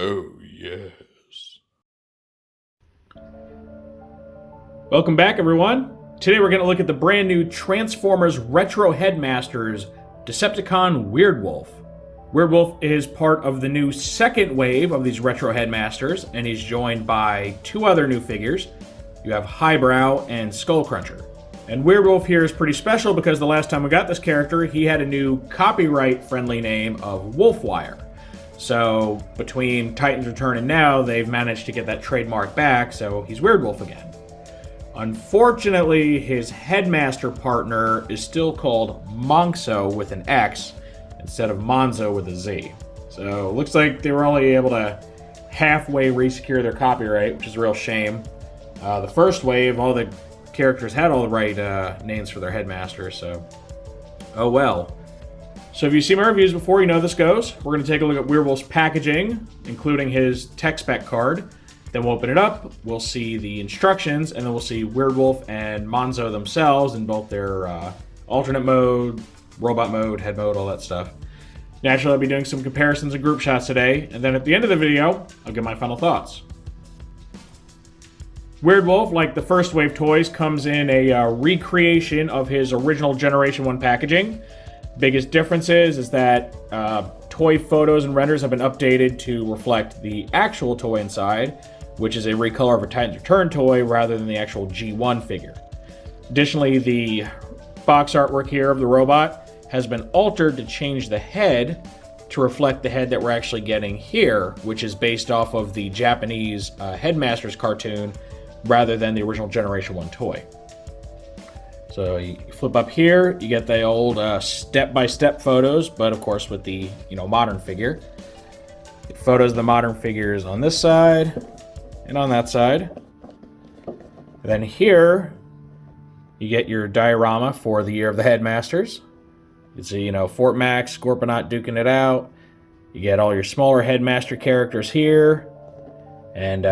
Oh, yes. Welcome back, everyone. Today we're going to look at the brand new Transformers Retro Headmasters Decepticon Weirdwolf. Weirdwolf is part of the new second wave of these Retro Headmasters, and he's joined by two other new figures. You have Highbrow and Skullcruncher. And Weirdwolf here is pretty special because the last time we got this character, he had a new copyright-friendly name of Wolfwire. So between Titan's Return and now, they've managed to get that trademark back, so he's Weirdwolf again. Unfortunately, his Headmaster partner is still called Monxo with an X instead of Monxo with a Z. So it looks like they were only able to halfway resecure their copyright, which is a real shame. The first wave, all the characters had all the right names for their Headmasters, so oh well. So if you've seen my reviews before, you know how this goes. We're going to take a look at Weirdwolf's packaging, including his tech spec card. Then we'll open it up, we'll see the instructions, and then we'll see Weirdwolf and Monxo themselves in both their alternate mode, robot mode, head mode, all that stuff. Naturally, I'll be doing some comparisons and group shots today, and then at the end of the video, I'll give my final thoughts. Weirdwolf, like the first wave toys, comes in a recreation of his original Generation 1 packaging. Biggest difference is that toy photos and renders have been updated to reflect the actual toy inside, which is a recolor of a Titan's Return toy rather than the actual G1 figure. Additionally, the box artwork here of the robot has been altered to change the head to reflect the head that we're actually getting here, which is based off of the Japanese Headmasters cartoon rather than the original Generation 1 toy. So you flip up here, you get the old step-by-step photos, but of course with the modern figure. Get photos of the modern figures on this side and on that side. And then here you get your diorama for the year of the Headmasters. You can see Fort Max, Scorponaut duking it out. You get all your smaller Headmaster characters here, and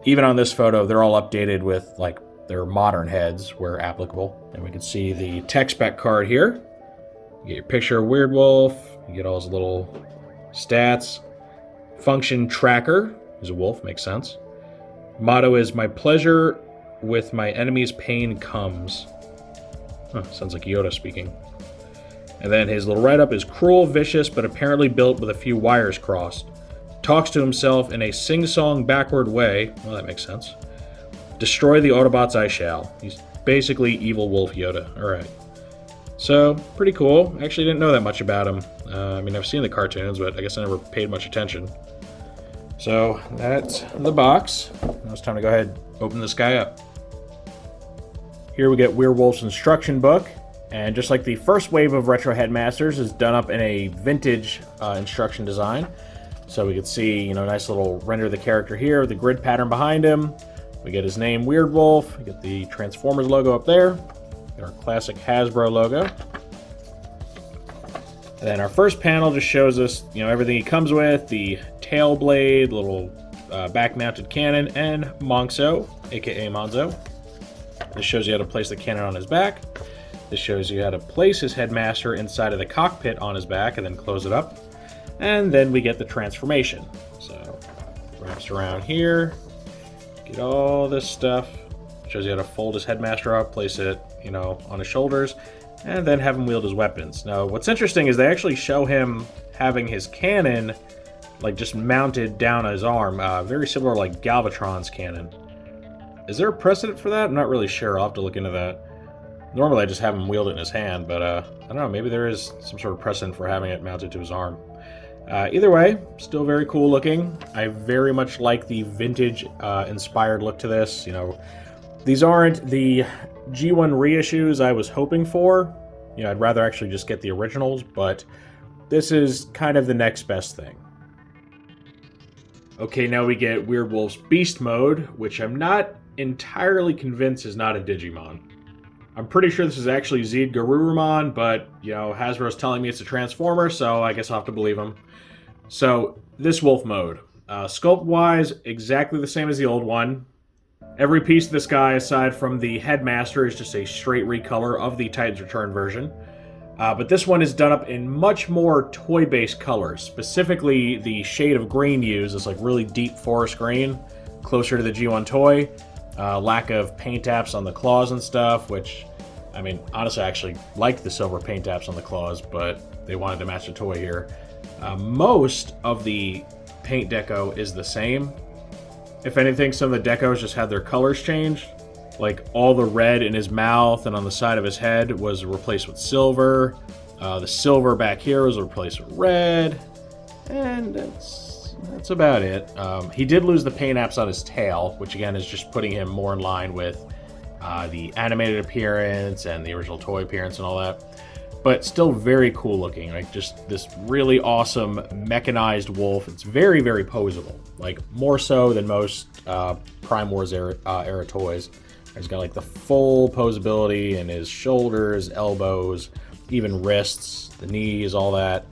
even on this photo, they're all updated with their modern heads where applicable. And we can see the tech spec card here. You get your picture of Weirdwolf. You get all his little stats. Function tracker is a wolf, makes sense. Motto is, "My pleasure with my enemy's pain comes." Sounds like Yoda speaking. And then his little write-up is cruel, vicious, but apparently built with a few wires crossed. Talks to himself in a sing-song backward way. Well, that makes sense. Destroy the Autobots I shall. He's basically evil wolf Yoda. Alright. So, pretty cool. Actually didn't know that much about him. I've seen the cartoons, but I guess I never paid much attention. So, that's the box. Now it's time to go ahead and open this guy up. Here we get Weirdwolf's instruction book. And just like the first wave of Retro Headmasters is done up in a vintage instruction design. So we can see, nice little render of the character here, the grid pattern behind him. We get his name, Weirdwolf. We get the Transformers logo up there. Get our classic Hasbro logo. And then our first panel just shows us, everything he comes with, the tail blade, little back-mounted cannon, and Monxo, aka Monxo. This shows you how to place the cannon on his back. This shows you how to place his Headmaster inside of the cockpit on his back and then close it up. And then we get the transformation. So, wraps around here. Get all this stuff. Shows you how to fold his Headmaster up, place it, on his shoulders, and then have him wield his weapons. Now, what's interesting is they actually show him having his cannon, just mounted down his arm. Very similar to Galvatron's cannon. Is there a precedent for that? I'm not really sure. I'll have to look into that. Normally I just have him wield it in his hand, but I don't know, maybe there is some sort of precedent for having it mounted to his arm. Either way, still very cool looking. I very much like the vintage inspired look to this. These aren't the G1 reissues I was hoping for. I'd rather actually just get the originals, but this is kind of the next best thing. Okay, now we get Weirdwolf's Beast Mode, which I'm not entirely convinced is not a Digimon. I'm pretty sure this is actually Zed Garurumon, but, Hasbro's telling me it's a Transformer, so I guess I'll have to believe him. So, this Wolf Mode. Sculpt-wise, exactly the same as the old one. Every piece of this guy, aside from the Headmaster, is just a straight recolor of the Titan's Return version. But this one is done up in much more toy-based colors. Specifically, the shade of green used is like really deep forest green, closer to the G1 toy. Lack of paint apps on the claws and stuff, which, I mean, honestly, I actually liked the silver paint apps on the claws, but they wanted to match the toy here. Most of the paint deco is the same. If anything, some of the decos just had their colors changed. Like all the red in his mouth and on the side of his head was replaced with silver. The silver back here was replaced with red. And that's about it. He did lose the paint apps on his tail, which again is just putting him more in line with the animated appearance and the original toy appearance and all that. But still very cool looking. Like just this really awesome mechanized wolf. It's very, very posable. Like more so than most Prime Wars era toys. He's got like the full posability in his shoulders, elbows, even wrists, the knees, all that.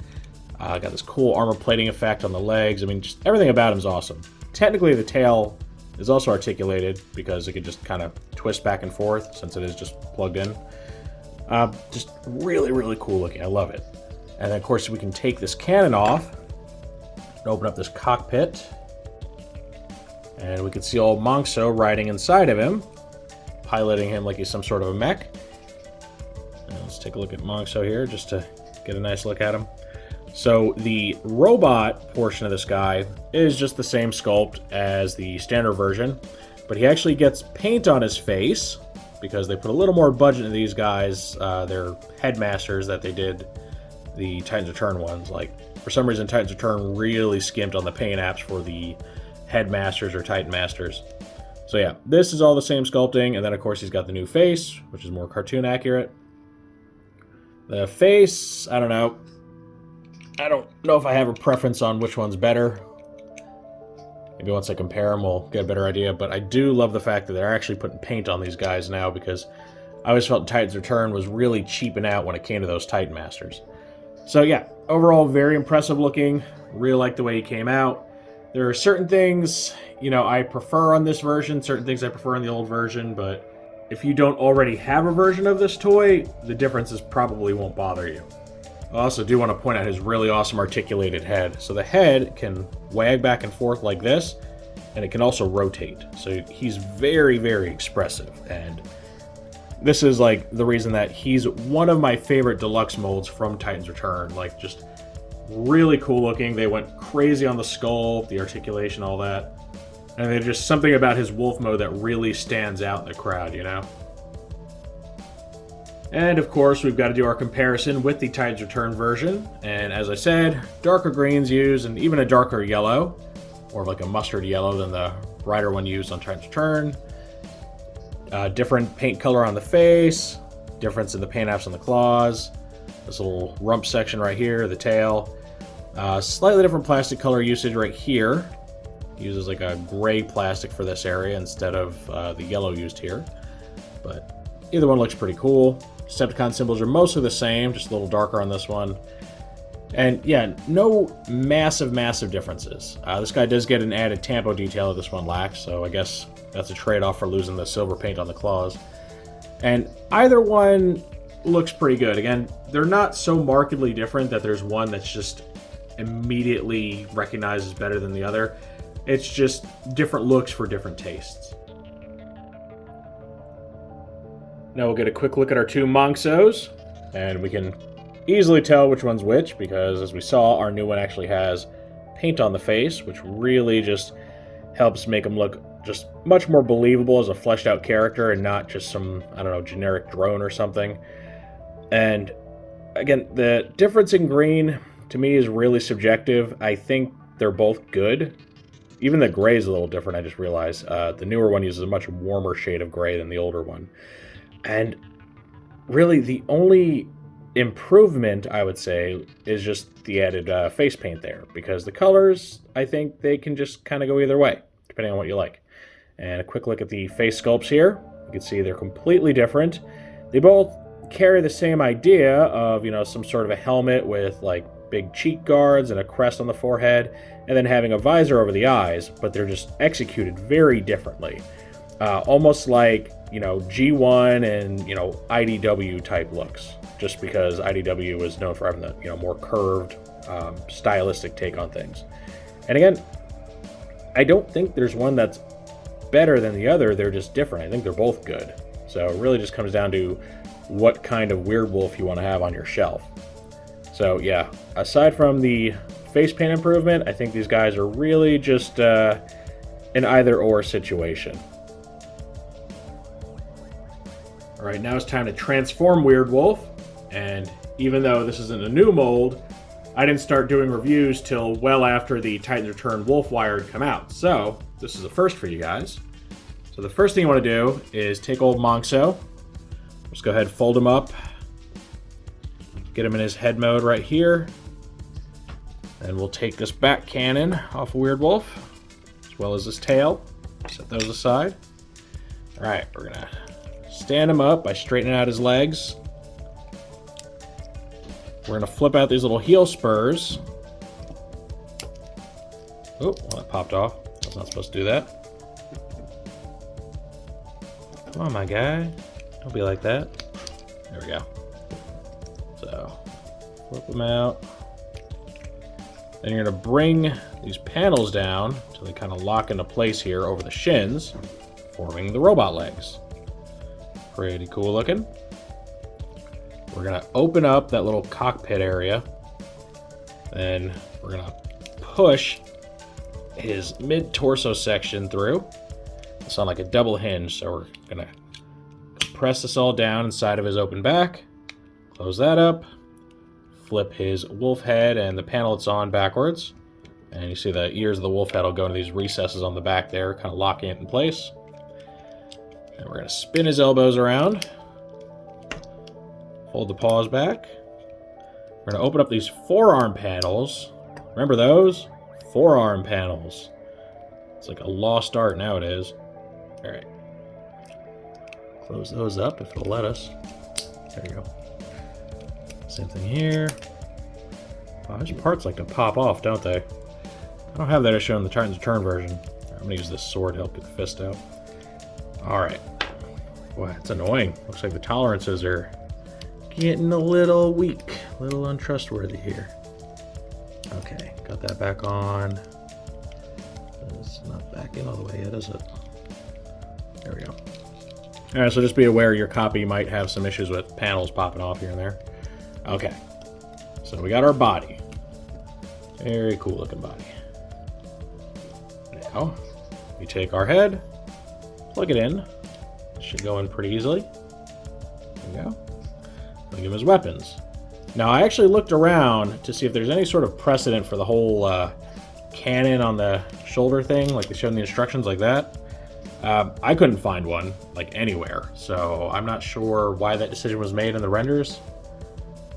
Got this cool armor plating effect on the legs. I mean, just everything about him is awesome. Technically, the tail is also articulated because it could just kind of twist back and forth since it is just plugged in. Just really, really cool looking. I love it. And then, of course, we can take this cannon off and open up this cockpit. And we can see old Monxo riding inside of him, piloting him like he's some sort of a mech. And let's take a look at Monxo here just to get a nice look at him. So the robot portion of this guy is just the same sculpt as the standard version, but he actually gets paint on his face because they put a little more budget into these guys. They're Headmasters that they did the Titans Return ones. Like, for some reason, Titans Return really skimped on the paint apps for the Headmasters or Titan Masters. So yeah, this is all the same sculpting, and then of course he's got the new face, which is more cartoon accurate. The face, I don't know. I don't know if I have a preference on which one's better. Maybe once I compare them, we'll get a better idea. But I do love the fact that they're actually putting paint on these guys now, because I always felt Titans Return was really cheaping out when it came to those Titan Masters. So yeah, overall very impressive looking. Really like the way he came out. There are certain things, you know, I prefer on this version, certain things I prefer on the old version, but if you don't already have a version of this toy, the differences probably won't bother you. I also do want to point out his really awesome articulated head. So the head can wag back and forth like this, and it can also rotate. So he's very, very expressive, and this is like the reason that he's one of my favorite deluxe molds from Titans Return. Like, just really cool looking. They went crazy on the skull, the articulation, all that. And there's just something about his wolf mode that really stands out in the crowd, you know? And of course, we've got to do our comparison with the Titans Return version. And as I said, darker greens used, and even a darker yellow, more of like a mustard yellow than the brighter one used on Titans Return. Different paint color on the face, difference in the paint apps on the claws, this little rump section right here, the tail. Slightly different plastic color usage right here. Uses like a gray plastic for this area instead of the yellow used here. But either one looks pretty cool. Decepticon symbols are mostly the same, just a little darker on this one. And yeah, no massive differences. This guy does get an added tampo detail that this one lacks, so I guess that's a trade-off for losing the silver paint on the claws. And either one looks pretty good. Again, they're not so markedly different that there's one that's just immediately recognized as better than the other. It's just different looks for different tastes. Now we'll get a quick look at our two Monxos, and we can easily tell which one's which, because as we saw, our new one actually has paint on the face, which really just helps make him look just much more believable as a fleshed out character and not just some, I don't know, generic drone or something. And again, the difference in green to me is really subjective. I think they're both good. Even the gray is a little different, I just realized. The newer one uses a much warmer shade of gray than the older one. And really, the only improvement, I would say, is just the added face paint there. Because the colors, I think they can just kind of go either way, depending on what you like. And a quick look at the face sculpts here. You can see they're completely different. They both carry the same idea of, you know, some sort of a helmet with, like, big cheek guards and a crest on the forehead, and then having a visor over the eyes, but they're just executed very differently. Almost like you know, G1 and, you know, IDW type looks, just because IDW is known for having the, you know, more curved, stylistic take on things. And again, I don't think there's one that's better than the other. They're just different. I think they're both good. So it really just comes down to what kind of Weirdwolf you want to have on your shelf. So yeah, aside from the face paint improvement, I think these guys are really just an either-or situation. All right, now it's time to transform Weirdwolf, and even though this isn't a new mold, I didn't start doing reviews till well after the Titans Return Wolfwire had come out, so this is a first for you guys. So the first thing you want to do is take old Monxo, just go ahead and fold him up, get him in his head mode right here, and we'll take this back cannon off of Weirdwolf, as well as his tail, set those aside. All right, we're gonna stand him up by straightening out his legs. We're gonna flip out these little heel spurs. Oh, well, that popped off. I was not supposed to do that. Come on, my guy. Don't be like that. There we go. So, flip them out. Then you're gonna bring these panels down until they kind of lock into place here over the shins, forming the robot legs. Pretty cool looking. We're gonna open up that little cockpit area. Then we're gonna push his mid-torso section through. It's on like a double hinge, so we're gonna press this all down inside of his open back. Close that up. Flip his wolf head and the panel it's on backwards. And you see the ears of the wolf head will go into these recesses on the back there, kind of locking it in place. And we're going to spin his elbows around. Fold the paws back. We're going to open up these forearm panels. Remember those? Forearm panels. It's like a lost art nowadays. Alright. Close those up if it'll let us. There you go. Same thing here. Wow, these parts like to pop off, don't they? I don't have that issue in the Titans Return version. I'm going to use this sword to help get the fist out. Alright. Boy, it's annoying. Looks like the tolerances are getting a little weak. A little untrustworthy here. Okay, got that back on. It's not back in all the way yet, is it? There we go. Alright, so just be aware your copy might have some issues with panels popping off here and there. Okay. So we got our body. Very cool looking body. Now, we take our head, plug it in. It should go in pretty easily. There we go. We'll give him his weapons. Now, I actually looked around to see if there's any sort of precedent for the whole cannon on the shoulder thing, like they showed in the instructions like that. I couldn't find one, like, anywhere. So I'm not sure why that decision was made in the renders.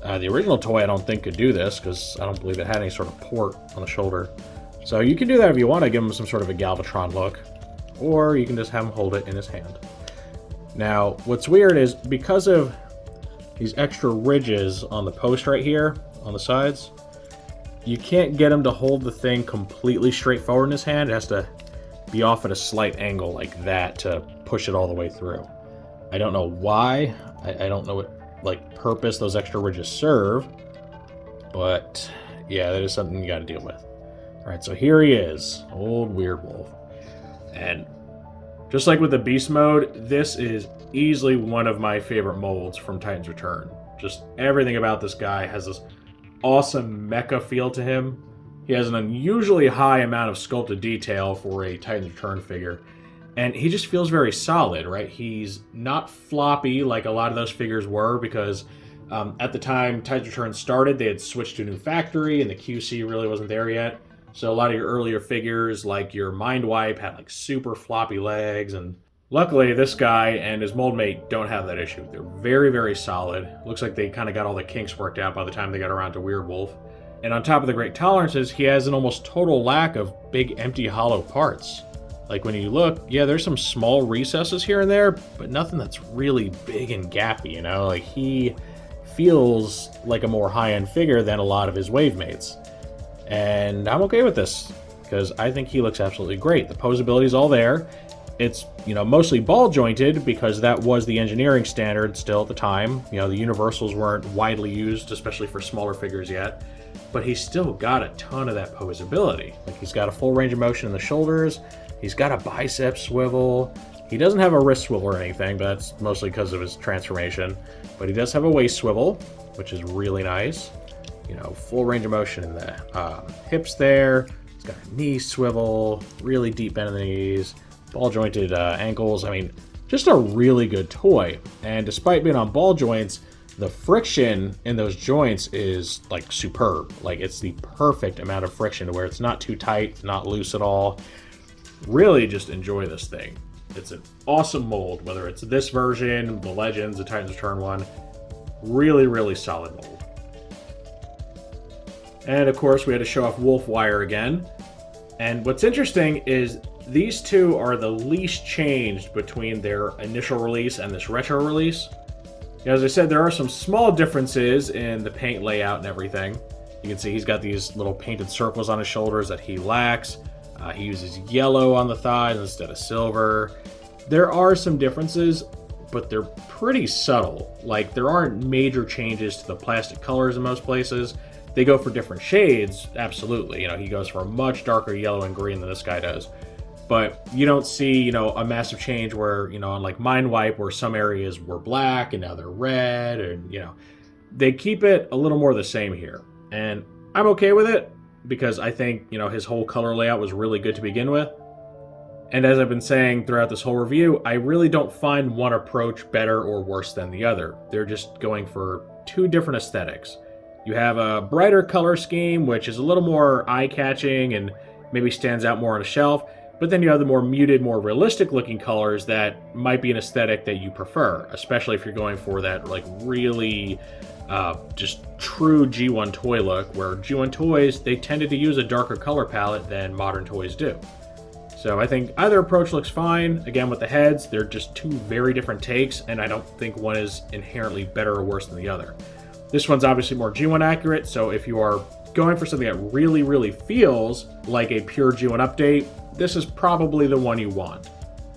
The original toy I don't think could do this, because I don't believe it had any sort of port on the shoulder. So you can do that if you want to give him some sort of a Galvatron look, or you can just have him hold it in his hand. Now, what's weird is, because of these extra ridges on the post right here, on the sides, you can't get him to hold the thing completely straight forward in his hand. It has to be off at a slight angle like that to push it all the way through. I don't know why. I don't know what purpose those extra ridges serve, but yeah, that is something you got to deal with. All right, so here he is, old Weirdwolf, and just like with the Beast mode, this is easily one of my favorite molds from Titans Return. Just everything about this guy has this awesome mecha feel to him. He has an unusually high amount of sculpted detail for a Titans Return figure, and he just feels very solid, right? He's not floppy like a lot of those figures were, because at the time Titans Return started, they had switched to a new factory, and the QC really wasn't there yet. So a lot of your earlier figures, like your Mind Wipe, had like super floppy legs, and luckily this guy and his mold mate don't have that issue. They're very, very solid. Looks like they kind of got all the kinks worked out by the time they got around to Weirdwolf. And on top of the great tolerances, he has an almost total lack of big, empty, hollow parts. Like when you look, yeah, there's some small recesses here and there, but nothing that's really big and gappy, you know? Like, he feels like a more high-end figure than a lot of his wave mates. And I'm okay with this, because I think he looks absolutely great. The posability's all there. It's, mostly ball jointed because that was the engineering standard still at the time. The universals weren't widely used, especially for smaller figures yet. But he's still got a ton of that posability. Like, he's got a full range of motion in the shoulders. He's got a bicep swivel. He doesn't have a wrist swivel or anything, but that's mostly because of his transformation. But he does have a waist swivel, which is really nice. Full range of motion in the hips there. He's got a knee swivel, really deep bend in the knees, ball jointed ankles. I mean, just a really good toy. And despite being on ball joints, the friction in those joints is like superb. Like, it's the perfect amount of friction to where it's not too tight, not loose at all. Really just enjoy this thing. It's an awesome mold, whether it's this version, the Legends, the Titans Return one. Really, really solid mold. And of course, we had to show off Wolf Wire again. And what's interesting is these two are the least changed between their initial release and this retro release. As I said, there are some small differences in the paint layout and everything. You can see he's got these little painted circles on his shoulders that he lacks. He uses yellow on the thighs instead of silver. There are some differences, but they're pretty subtle. Like, there aren't major changes to the plastic colors in most places. They go for different shades, absolutely. He goes for a much darker yellow and green than this guy does. But you don't see, a massive change where, on like Mind Wipe, where some areas were black and now they're red, and, they keep it a little more the same here. And I'm okay with it because I think, his whole color layout was really good to begin with. And as I've been saying throughout this whole review, I really don't find one approach better or worse than the other. They're just going for two different aesthetics. You have a brighter color scheme, which is a little more eye-catching and maybe stands out more on a shelf. But then you have the more muted, more realistic-looking colors that might be an aesthetic that you prefer, especially if you're going for that like really just true G1 toy look, where G1 toys, they tended to use a darker color palette than modern toys do. So I think either approach looks fine. Again, with the heads, they're just two very different takes, and I don't think one is inherently better or worse than the other. This one's obviously more G1 accurate, so if you are going for something that really, really feels like a pure G1 update, this is probably the one you want.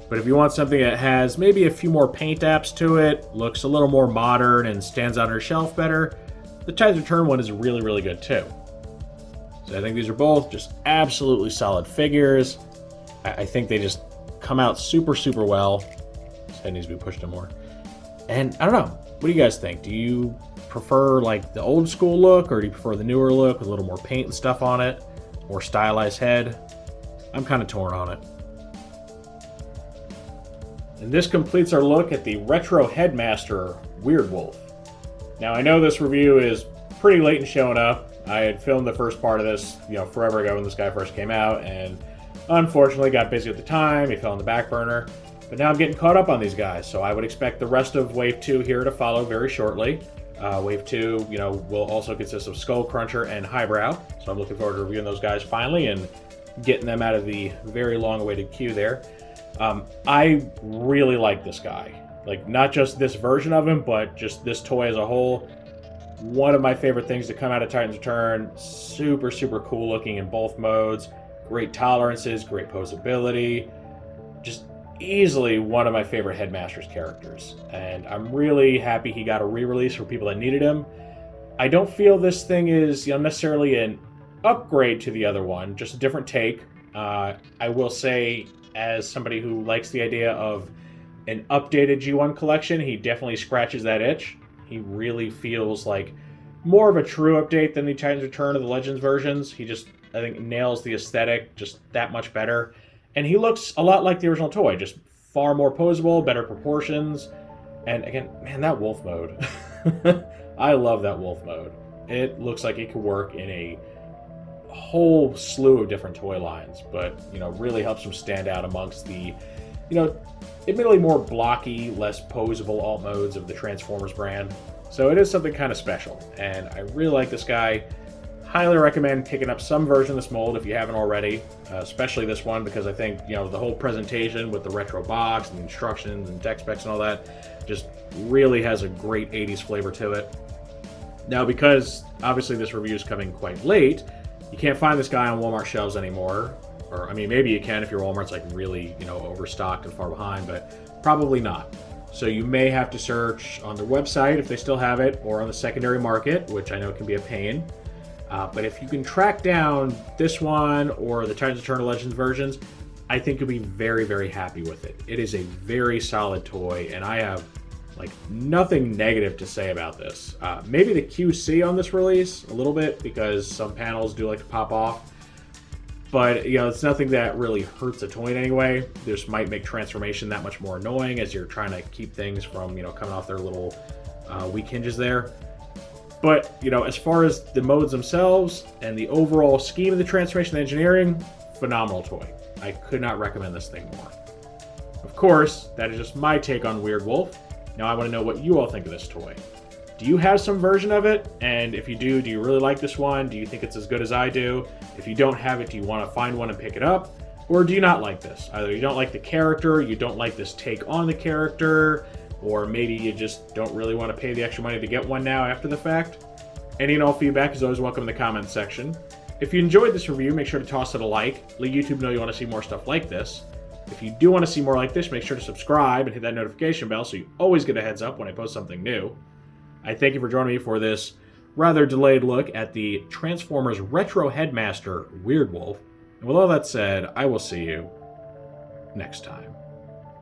But if you want something that has maybe a few more paint apps to it, looks a little more modern and stands on your shelf better, the Titans Return one is really, really good too. So I think these are both just absolutely solid figures. I think they just come out super, super well. This head needs to be pushed in more. And I don't know, what do you guys think? Do you prefer like the old school look, or do you prefer the newer look with a little more paint and stuff on it? More stylized head? I'm kind of torn on it. And this completes our look at the Retro Headmaster Weirdwolf. Now, I know this review is pretty late in showing up. I had filmed the first part of this, forever ago when this guy first came out, and unfortunately got busy at the time. He fell on the back burner. But now I'm getting caught up on these guys, so I would expect the rest of Wave 2 here to follow very shortly. Wave 2, will also consist of Skull Cruncher and Highbrow, so I'm looking forward to reviewing those guys finally and getting them out of the very long-awaited queue there. I really like this guy. Like, not just this version of him, but just this toy as a whole. One of my favorite things to come out of Titans Return. Super, super cool looking in both modes. Great tolerances, great posability. Just easily one of my favorite Headmasters characters. And I'm really happy he got a re-release for people that needed him. I don't feel this thing is necessarily an upgrade to the other one, just a different take. I will say, as somebody who likes the idea of an updated G1 collection, he definitely scratches that itch. He really feels like more of a true update than the Titans Return or the Legends versions. He just, I think, nails the aesthetic just that much better. And he looks a lot like the original toy, just far more posable, better proportions. And again, man, that wolf mode. I love that wolf mode. It looks like it could work in a whole slew of different toy lines, but, really helps him stand out amongst the, admittedly more blocky, less posable alt modes of the Transformers brand. So it is something kind of special, and I really like this guy. Highly recommend picking up some version of this mold if you haven't already, especially this one, because I think, the whole presentation with the retro box and the instructions and deck specs and all that just really has a great 80s flavor to it. Now, because obviously this review is coming quite late, you can't find this guy on Walmart shelves anymore. Or, I mean, maybe you can if your Walmart's like really, overstocked and far behind, but probably not. So you may have to search on their website if they still have it, or on the secondary market, which I know can be a pain. But if you can track down this one or the Titans Eternal Legends versions, I think you'll be very, very happy with it. It is a very solid toy, and I have nothing negative to say about this. Maybe the QC on this release a little bit, because some panels do like to pop off. But it's nothing that really hurts the toy in any way. This might make transformation that much more annoying as you're trying to keep things from coming off their little weak hinges there. But as far as the modes themselves and the overall scheme of the transformation and engineering, phenomenal toy. I could not recommend this thing more. Of course, that is just my take on Weirdwolf. Now I want to know what you all think of this toy. Do you have some version of it? And if you do you really like this one? Do you think it's as good as I do? If you don't have it, do you want to find one and pick it up? Or do you not like this? Either you don't like the character, you don't like this take on the character, or maybe you just don't really want to pay the extra money to get one now after the fact. Any and all feedback is always welcome in the comments section. If you enjoyed this review, make sure to toss it a like. Let YouTube know you want to see more stuff like this. If you do want to see more like this, make sure to subscribe and hit that notification bell so you always get a heads up when I post something new. I thank you for joining me for this rather delayed look at the Transformers Retro Headmaster Weirdwolf. And with all that said, I will see you next time.